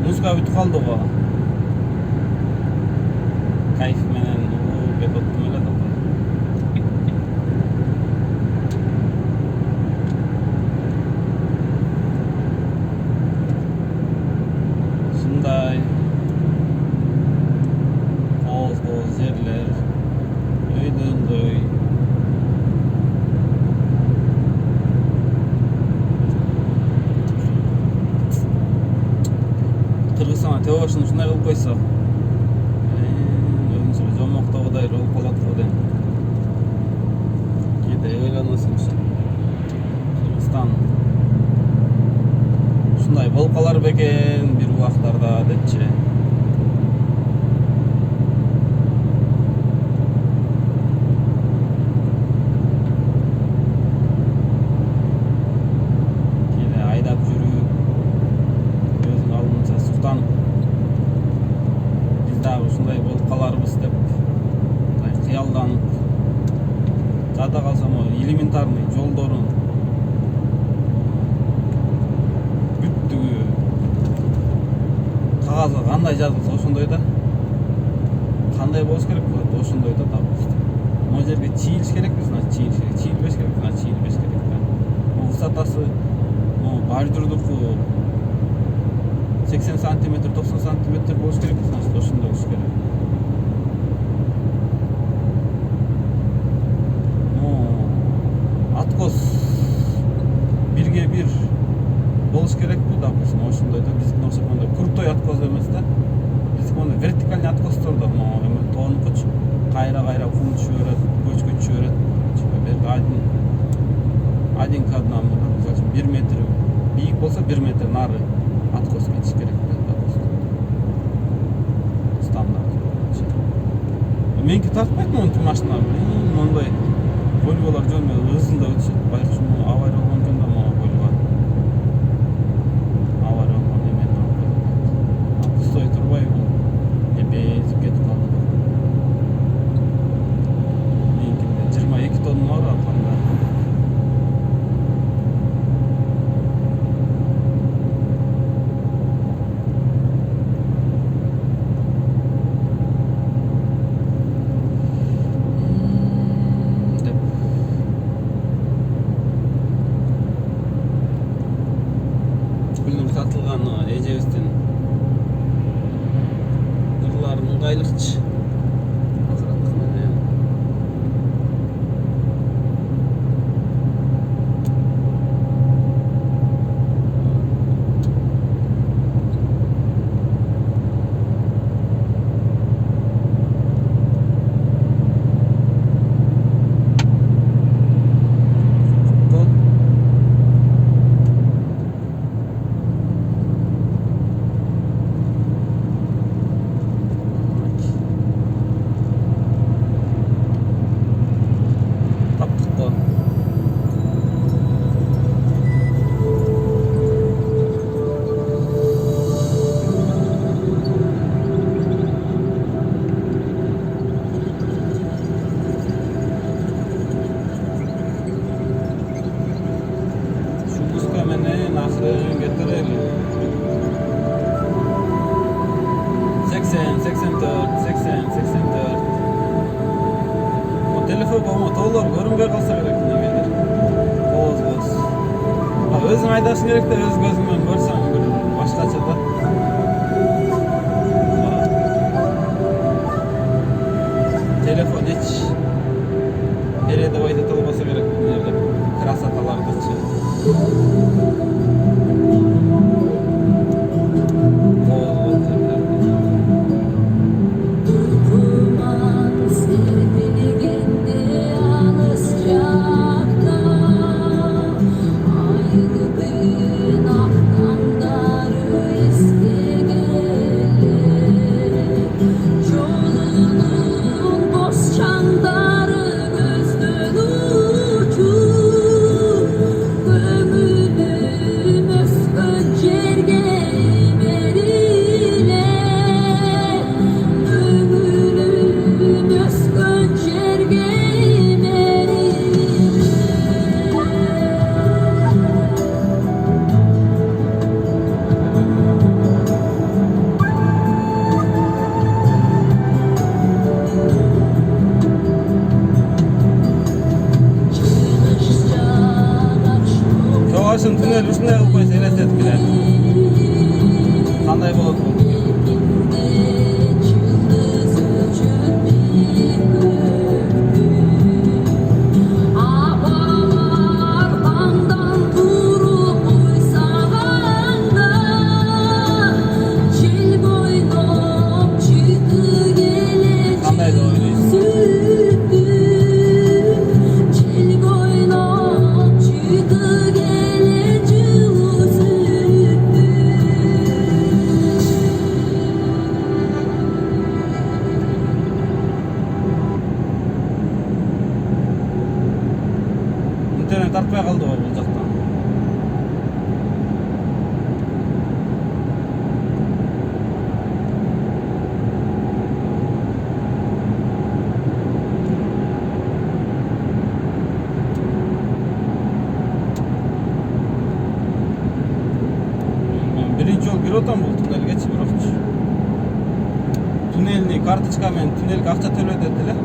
музыка бүтүп калды го. Кайф менен бекоттум эле да. Ушундай кооз жерлер, өйдөөндөй. Кыргызстанда төө башын ушундай кылып койсо, өзүнчө жомоктогудай болуп калат го дейм. Кээде ойлоносуң ушу. Кыргызстан ушундай болуп калар бекен бир убактарда депчи. Кээде айдап жүрүп, өзүң алдынча суктанып, биз дагы ушундай болуп каларбыз деп кыялданып, жада калса элементарный жолдорун бүттүгү кагазга кандай жазылса ошондой да, кандай болуш керек болот ошондой да допустим. Могу жерге чийилиш керекпи, значит чийилбеш керек, значит чийилбеш керек да. Высотасы баждурдуку 80 сантиметр, 90 сантиметр болуш керек, значит ошондой болуш керек. Откос 1/1 болуш керекпи, допустим, ошондой да. Биздики окшоп мындай крутой откос эмес да. Биздики мындай вертикальный откостор да, тоонукучу кайра кум түшө берет, көчкү түшө берет. Один к одному, мисалы үчүн 1 метр бийик болсо 1 метр нары откос кетиш керек да, допустим. Стандарт. Меники тартпайт монтип машина. Мондай Volvo'lar жөн ызылда өтүшөт. Байкуш авария болгон экен да, Volvo. Авария болгон эмен. Пустой турбай бул. Эпезип кетип калды. Меникинде 22 тонна бар атканда. Сатылган эжебиздин ырларын ыңгайлыкчы. Getireli 80, 84, 80, 84. O telefonga to'g'ri ko'rinmay qolsa kerak nimadir. Qo'z. O'zing haydashing kerak da, o'z ko'zing bilan ko'rsang bir boshqacha da. Telefon hech ereda ayta olmasa kerak bu yerda. Krasatalargacha. ушундай кылып койсо элестетип билет. Кандай болот бул? Кандай деп ойлойсуң? Интернет тартпай калдыбы бул жактан? Мен биринчи жолу кирип атам бул туннелгечи, бирокчу. Туннельный карточка менен туннелге акча төлөйт эле.